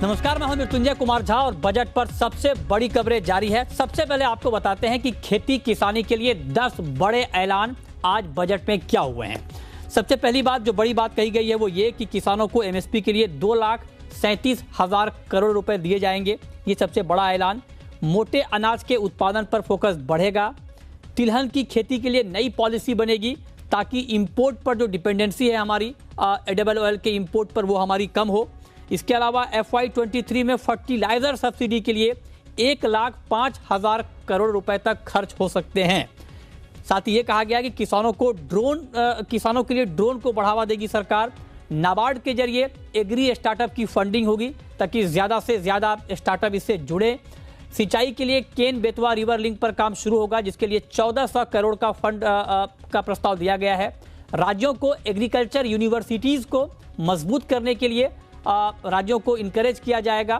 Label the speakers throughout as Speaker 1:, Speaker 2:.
Speaker 1: नमस्कार, मैं हूं मृत्युंजय कुमार झा और बजट पर सबसे बड़ी खबरें जारी है। सबसे पहले आपको बताते हैं कि खेती किसानी के लिए 10 बड़े ऐलान आज बजट में क्या हुए हैं। सबसे पहली बात, जो बड़ी बात कही गई है वो ये कि किसानों को एमएसपी के लिए 2,37,000 करोड़ रुपए दिए जाएंगे। ये सबसे बड़ा ऐलान। मोटे अनाज के उत्पादन पर फोकस बढ़ेगा। तिलहन की खेती के लिए नई पॉलिसी बनेगी ताकि इंपोर्ट पर जो डिपेंडेंसी है हमारी एडिबल ऑयल के इंपोर्ट पर वो हमारी कम हो। इसके अलावा FY23 में फर्टिलाइजर सब्सिडी के लिए 1,05,000 करोड़ रुपए तक खर्च हो सकते हैं। साथ ही ये कहा गया कि किसानों के लिए ड्रोन को बढ़ावा देगी सरकार। नाबार्ड के जरिए एग्री स्टार्टअप की फंडिंग होगी ताकि ज्यादा से ज्यादा स्टार्टअप इससे जुड़े। सिंचाई के लिए केन बेतवा रिवर लिंक पर काम शुरू होगा, जिसके लिए 1400 करोड़ का फंड का प्रस्ताव दिया गया है। राज्यों को एग्रीकल्चर यूनिवर्सिटीज को मजबूत करने के लिए राज्यों को इनकरेज किया जाएगा,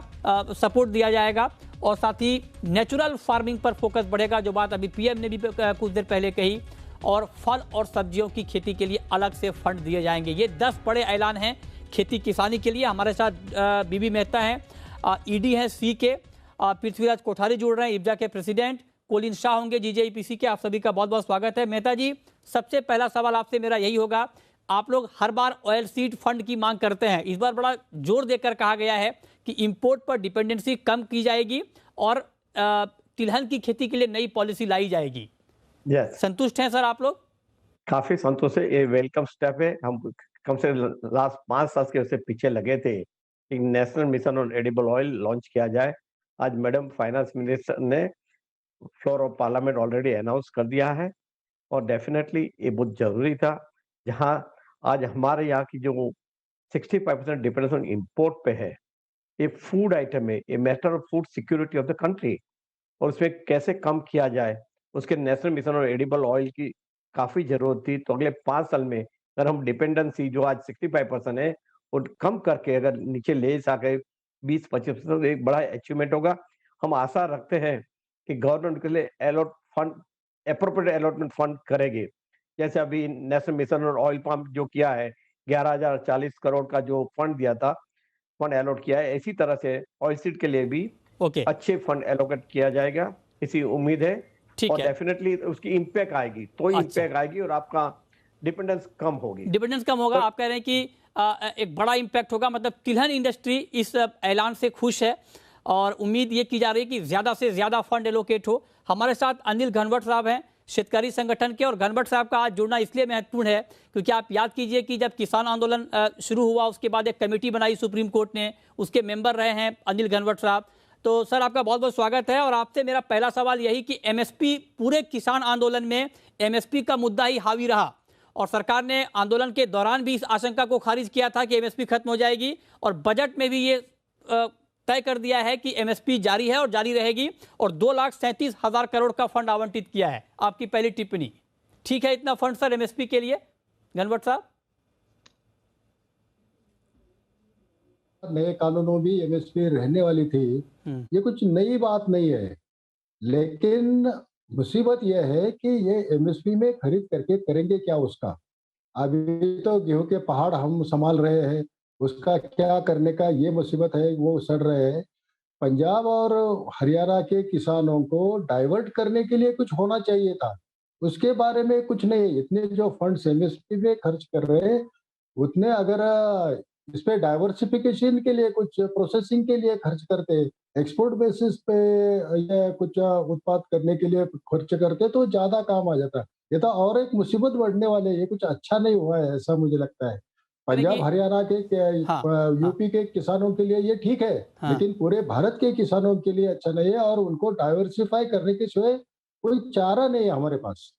Speaker 1: सपोर्ट दिया जाएगा। और साथ ही नेचुरल फार्मिंग पर फोकस बढ़ेगा, जो बात अभी पीएम ने भी कुछ देर पहले कही। और फल और सब्जियों की खेती के लिए अलग से फंड दिए जाएंगे। ये 10 बड़े ऐलान हैं खेती किसानी के लिए। हमारे साथ बीबी मेहता हैं, ईडी हैं सी के, पृथ्वीराज कोठारी जुड़ रहे हैं, इब्जा के प्रेसिडेंट, कोलिन शाह होंगे जीजेईपीसी के। आप सभी का बहुत बहुत स्वागत है। मेहता जी, सबसे पहला सवाल आपसे मेरा यही होगा, आप लोग हर बार ऑयल सीड फंड की मांग करते हैं, इस बार बड़ा जोर देकर कहा गया है कि इंपोर्ट पर डिपेंडेंसी कम की जाएगी और तिलहन की खेती के लिए नई पॉलिसी लाई जाएगी। संतुष्ट हैं सर आप लोग?
Speaker 2: काफी संतुष्ट है। ये वेलकम स्टेप है। हम कम से लास्ट 5 साल के उससे पीछे लगे थे कि national mission on edible oil launch किया जाए। आज मैडम फाइनेंस मिनिस्टर ने floor of parliament already announce कर दिया है और डेफिनेटली ये बहुत जरूरी था। जहां आज हमारे यहाँ की जो 65% डिपेंडेंस ऑन इंपोर्ट पे है, ये फूड आइटम है, ये matter of food security of the country, और उसमें कैसे कम किया जाए, उसके नेशनल मिशन और एडिबल ऑयल की काफी जरूरत थी। तो अगले 5 साल में अगर हम डिपेंडेंसी जो आज 65% है वो कम करके अगर नीचे ले सके 20-25%, तो एक बड़ा अचीवमेंट होगा। हम आशा रखते हैं कि गवर्नमेंट के लिए एप्रोप्रिएट अलॉटमेंट फंड करेगी। जैसे अभी नेशनल मिशन और ऑयल पंप जो किया है, 11,040 करोड़ का जो फंड दिया था, फंड अलॉट किया है, इसी तरह से ऑयल सीड के लिए भी अच्छे फंड एलोकेट किया जाएगा, इसी उम्मीद है। और डेफिनेटली उसकी इम्पैक्ट आएगी, तो इम्पैक्ट आएगी और आपका डिपेंडेंस कम होगी।
Speaker 1: डिपेंडेंस कम होगा। आप कह रहे हैं कि एक बड़ा इम्पैक्ट होगा, मतलब तिलहन इंडस्ट्री इस ऐलान से खुश है और उम्मीद ये की जा रही है कि ज्यादा से ज्यादा फंड एलोकेट हो। हमारे साथ अनिल घनवट साहब हैं, शेतकारी संगठन के। और घनवट साहब का आज जुड़ना इसलिए महत्वपूर्ण है क्योंकि आप याद कीजिए कि जब किसान आंदोलन शुरू हुआ उसके बाद एक कमेटी बनाई सुप्रीम कोर्ट ने, उसके मेंबर रहे हैं अनिल घनवट साहब। तो सर, आपका बहुत बहुत स्वागत है। और आपसे मेरा पहला सवाल यही कि एमएसपी, पूरे किसान आंदोलन में एमएसपी का मुद्दा ही हावी रहा और सरकार ने आंदोलन के दौरान भी इस आशंका को खारिज किया था कि एमएसपी खत्म हो जाएगी, और बजट में भी ये तय कर दिया है कि एमएसपी जारी है और जारी रहेगी, और 2,37,000 करोड़ का फंड आवंटित किया है। आपकी पहली टिप्पणी, ठीक है इतना फंड सर एमएसपी के लिए? घनवट साहब।
Speaker 3: नए कानूनों भी एमएसपी रहने वाली थी, ये कुछ नई बात नहीं है। लेकिन मुसीबत यह है कि ये एमएसपी में खरीद करके करेंगे क्या उसका? अभी तो गेहूं के पहाड़ हम संभाल रहे हैं, उसका क्या करने का ये मुसीबत है, वो सड़ रहे हैं। पंजाब और हरियाणा के किसानों को डाइवर्ट करने के लिए कुछ होना चाहिए था, उसके बारे में कुछ नहीं। इतने जो फंड्स एमएसपी में खर्च कर रहे हैं, उतने अगर इस पे डाइवर्सिफिकेशन के लिए, कुछ प्रोसेसिंग के लिए खर्च करते, एक्सपोर्ट बेसिस पे या कुछ उत्पाद करने के लिए खर्च करते, तो ज्यादा काम आ जाता। ये तो और एक मुसीबत बढ़ने वाले, ये कुछ अच्छा नहीं हुआ है ऐसा मुझे लगता है। पंजाब हरियाणा के यूपी के किसानों के लिए ये ठीक है, लेकिन पूरे भारत के किसानों के लिए अच्छा नहीं है, और उनको डाइवर्सिफाई करने के सिवाय कोई चारा नहीं है हमारे पास।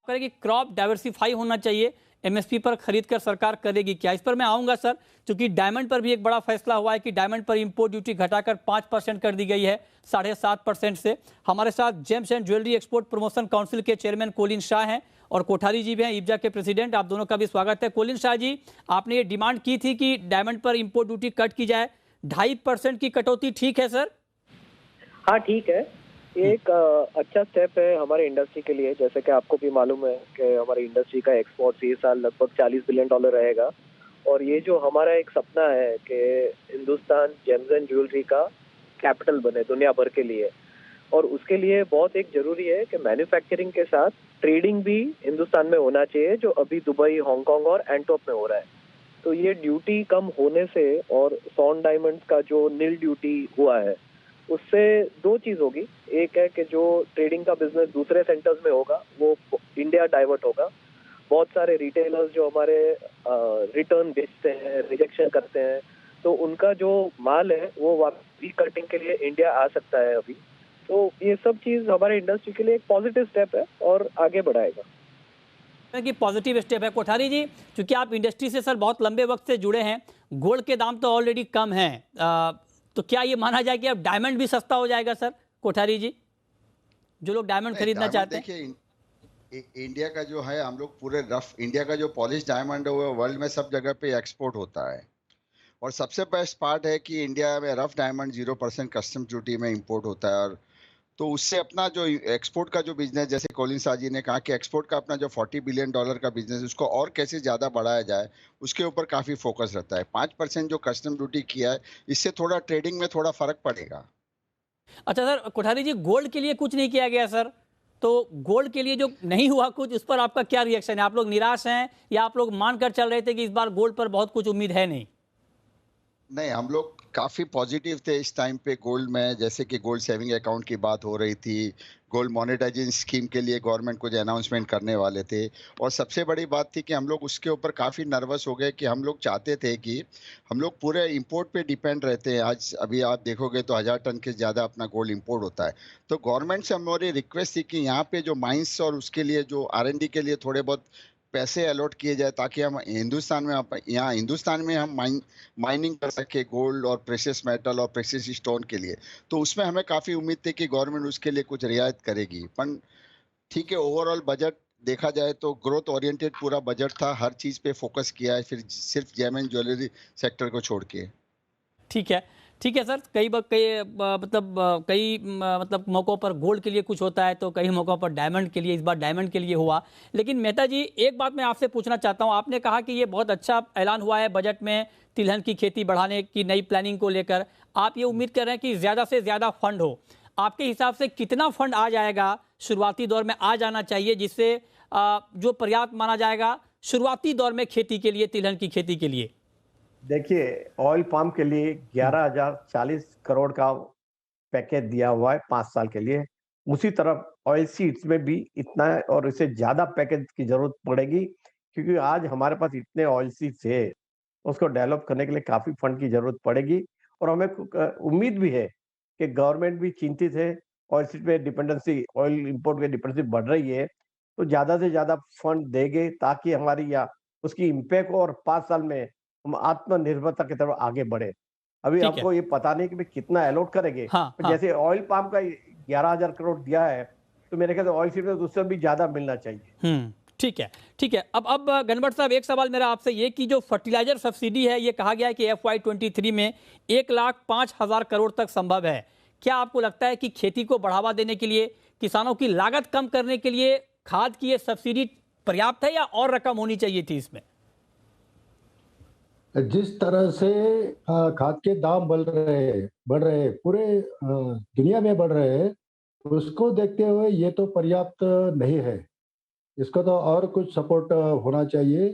Speaker 1: कि क्रॉप डाइवर्सिफाई होना चाहिए, एमएसपी पर खरीद कर सरकार करेगी क्या? इस पर मैं आऊंगा सर, क्योंकि डायमंड पर भी एक बड़ा फैसला हुआ है कि डायमंड पर इंपोर्ट ड्यूटी घटाकर 5% कर दी गई है 7.5% से। हमारे साथ James and jewellery export promotion council के चेयरमैन कोलिन शाह हैं और कोठारी जी भी हैं, इब्जा के प्रेसिडेंट। आप दोनों का भी स्वागत है। कोलिन शाह जी, आपने ये डिमांड की थी कि डायमंड पर इंपोर्ट ड्यूटी कट की जाए, 2.5% की कटौती ठीक है सर?
Speaker 4: हाँ ठीक है, एक अच्छा स्टेप है हमारे इंडस्ट्री के लिए। जैसे कि आपको भी मालूम है कि हमारी इंडस्ट्री का एक्सपोर्ट इस साल लगभग $40 बिलियन रहेगा, और ये जो हमारा एक सपना है कि हिंदुस्तान जेम्स एंड ज्वेलरी का कैपिटल बने दुनिया भर के लिए, और उसके लिए बहुत एक जरूरी है कि मैन्युफैक्चरिंग के साथ ट्रेडिंग भी हिंदुस्तान में होना चाहिए, जो अभी दुबई, हांगकांग और एंटवर्प में हो रहा है। तो ये ड्यूटी कम होने से और सॉन डायमंड्स का जो नील ड्यूटी हुआ है उससे दो चीज होगी। एक है कि जो ट्रेडिंग का बिजनेस दूसरे सेंटर्स में होगा वो इंडिया डाइवर्ट होगा। बहुत सारे रिटेलर्स जो हमारे रिटर्न बेचते हैं, रिजेक्शन करते हैं, तो उनका जो माल है वो वापस कटिंग के लिए इंडिया आ सकता है अभी। तो ये सब चीज हमारे इंडस्ट्री के लिए एक पॉजिटिव स्टेप है और आगे बढ़ाएगा।
Speaker 1: कि पॉजिटिव स्टेप है। कोठारी जी, क्योंकि आप इंडस्ट्री से सर बहुत लंबे वक्त से जुड़े हैं, गोल्ड के दाम तो ऑलरेडी कम हैं, तो क्या ये माना जाए कि अब डायमंड भी सस्ता हो जाएगा सर? कोठारी जी, जो लोग डायमंड खरीदना चाहते हैं।
Speaker 5: देखिए, इंडिया का जो है, हम लोग पूरे रफ इंडिया का जो पॉलिश डायमंड है वो वर्ल्ड में सब जगह पे एक्सपोर्ट होता है। और सबसे बेस्ट पार्ट है कि इंडिया में रफ डायमंड 0% कस्टम ड्यूटी में इंपोर्ट होता है। और तो उससे अपना जो एक्सपोर्ट का जो बिजनेस, जैसे कोलिन शाह जी ने कहा कि एक्सपोर्ट का अपना जो $40 बिलियन का बिजनेस, उसको और कैसे ज़्यादा बढ़ाया जाए, उसके ऊपर काफ़ी फोकस रहता है। 5% जो कस्टम ड्यूटी किया है, इससे थोड़ा ट्रेडिंग में थोड़ा फर्क पड़ेगा।
Speaker 1: अच्छा सर, कोठारी जी, गोल्ड के लिए कुछ नहीं किया गया सर, तो गोल्ड के लिए जो नहीं हुआ कुछ, उस पर आपका क्या रिएक्शन है? आप लोग निराश हैं या आप लोग मानकर चल रहे थे कि इस बार गोल्ड पर बहुत कुछ उम्मीद है नहीं?
Speaker 5: नहीं, हम लोग काफ़ी पॉजिटिव थे इस टाइम पे गोल्ड में। जैसे कि गोल्ड सेविंग अकाउंट की बात हो रही थी, गोल्ड मोनेटाइजेशन स्कीम के लिए गवर्नमेंट कुछ अनाउंसमेंट करने वाले थे। और सबसे बड़ी बात थी कि हम लोग उसके ऊपर काफ़ी नर्वस हो गए कि हम लोग चाहते थे कि हम लोग पूरे इंपोर्ट पे डिपेंड रहते हैं। आज अभी आप देखोगे तो 1000 टन के ज़्यादा अपना गोल्ड इंपोर्ट होता है। तो गवर्नमेंट से हमारी रिक्वेस्ट थी कि यहाँ पे जो माइंस और उसके लिए जो R&D के लिए थोड़े बहुत पैसे अलॉट किए जाए, ताकि हम हिंदुस्तान में यहाँ हिंदुस्तान में हम माइनिंग कर सके गोल्ड और प्रेशियस मेटल और प्रेशियस स्टोन के लिए। तो उसमें हमें काफ़ी उम्मीद थी कि गवर्नमेंट उसके लिए कुछ रियायत करेगी। पर ठीक है, ओवरऑल बजट देखा जाए तो ग्रोथ ओरिएंटेड पूरा बजट था, हर चीज़ पे फोकस किया है, फिर सिर्फ जेम एंड ज्वेलरी सेक्टर को छोड़ के।
Speaker 1: ठीक है, ठीक है सर। कई मौक़ों पर गोल्ड के लिए कुछ होता है, तो कई मौक़ों पर डायमंड के लिए, इस बार डायमंड के लिए हुआ। लेकिन मेहता जी, एक बात मैं आपसे पूछना चाहता हूं, आपने कहा कि ये बहुत अच्छा ऐलान हुआ है बजट में तिलहन की खेती बढ़ाने की नई प्लानिंग को लेकर। आप ये उम्मीद कर रहे हैं कि ज़्यादा से ज़्यादा फंड हो। आपके हिसाब से कितना फंड आ जाएगा, शुरुआती दौर में आ जाना चाहिए, जिससे जो पर्याप्त माना जाएगा शुरुआती दौर में खेती के लिए, तिलहन की खेती के लिए?
Speaker 2: देखिए, ऑयल पाम के लिए 11,040 करोड़ का पैकेज दिया हुआ है 5 साल के लिए। उसी तरफ ऑयल सीड्स में भी इतना और इससे ज्यादा पैकेज की जरूरत पड़ेगी, क्योंकि आज हमारे पास इतने ऑयल सीड्स है, उसको डेवलप करने के लिए काफी फंड की जरूरत पड़ेगी। और हमें उम्मीद भी है कि गवर्नमेंट भी चिंतित है, ऑयल सीड पे डिपेंडेंसी, ऑयल इंपोर्ट की डिपेंडेंसी बढ़ रही है, तो ज्यादा से ज्यादा फंड देंगे ताकि हमारी या उसकी इम्पैक्ट और 5 साल में हम आत्मनिर्भरता की तरफ आगे बढ़े। अभी
Speaker 1: ठीक है।
Speaker 2: हमको ये पता नहीं कि भाई कितना अलॉट करेंगे।
Speaker 1: हाँ,
Speaker 2: तो
Speaker 1: हाँ।
Speaker 2: जैसे ऑयल पाम का 11,000 करोड़ दिया है, तो मेरे ख्याल से ऑयल सीड में तो उससे भी ज्यादा मिलना चाहिए।
Speaker 1: ठीक है, ठीक है। अब गनबट साहब, एक सवाल मेरा आपसे ये कि जो फर्टिलाइजर सब्सिडी है, ये कहा गया है कि FY23 में 1,05,000 करोड़ तक संभव है। क्या आपको लगता है कि खेती को बढ़ावा देने के लिए, किसानों की लागत कम करने के लिए खाद की ये सब्सिडी पर्याप्त है या और रकम होनी चाहिए थी इसमें?
Speaker 3: जिस तरह से खाद के दाम बढ़ रहे हैं, पूरे दुनिया में बढ़ रहे हैं, उसको देखते हुए ये तो पर्याप्त नहीं है। इसको तो और कुछ सपोर्ट होना चाहिए,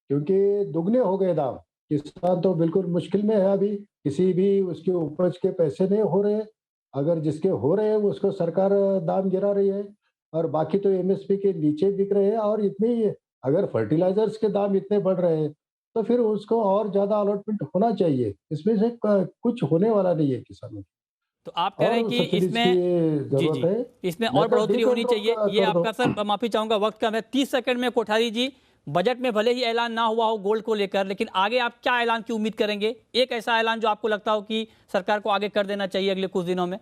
Speaker 3: क्योंकि दुगने हो गए दाम। किसान तो बिल्कुल मुश्किल में है अभी, किसी भी उसके उपज के पैसे नहीं हो रहे। अगर जिसके हो रहे हैं उसको सरकार दाम गिरा रही है, और बाकी तो MSP के नीचे बिक रहे हैं। और इतने ही अगर फर्टिलाइजर्स के दाम इतने बढ़ रहे हैं, तो फिर उसको और ज्यादा अलॉटमेंट होना चाहिए। इसमें से कुछ होने वाला नहीं है किसानों को।
Speaker 1: तो आप कह रहे हैं कि इसमें
Speaker 3: जरूरत है,
Speaker 1: इसमें और बढ़ोतरी होनी चाहिए। ये आपका सर, माफी चाहूंगा, वक्त कम है। 30 सेकंड में कोठारी जी, बजट में भले ही ऐलान ना हुआ हो गोल्ड को लेकर, लेकिन आगे आप क्या ऐलान की उम्मीद करेंगे? एक ऐसा ऐलान जो आपको लगता हो कि सरकार को आगे कर देना चाहिए अगले कुछ दिनों में।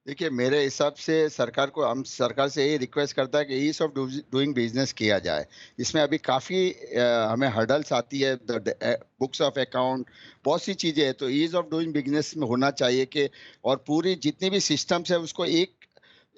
Speaker 5: देखिए, मेरे हिसाब से सरकार को, हम सरकार से यही रिक्वेस्ट करता है कि ईज ऑफ डूइंग बिजनेस किया जाए। इसमें अभी काफ़ी हमें हर्डल्स आती है, बुक्स ऑफ अकाउंट, बहुत सी चीज़ें हैं। तो ईज ऑफ डूइंग बिजनेस में होना चाहिए कि, और पूरी जितनी भी सिस्टम्स है उसको एक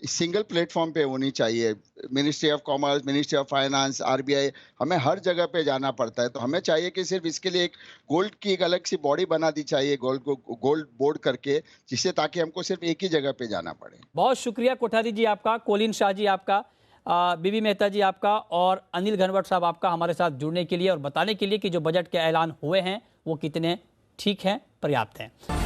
Speaker 5: सिंगल प्लेटफॉर्म पे होनी चाहिए। Ministry of commerce, ministry of finance, RBI, हमें हर जगह पे जाना पड़ता है। तो हमें चाहिए कि सिर्फ इसके लिए एक गोल्ड की एक अलग सी बॉडी बना दी चाहिए, गोल्ड बोर्ड करके, जिससे ताकि हमको सिर्फ एक ही जगह पे जाना पड़े।
Speaker 1: बहुत शुक्रिया कोठारी जी आपका, कोलिन शाह जी आपका, बीबी मेहता जी आपका और अनिल घनवट साहब आपका हमारे साथ जुड़ने के लिए और बताने के लिए कि जो बजट के ऐलान हुए हैं वो कितने ठीक हैं, पर्याप्त हैं।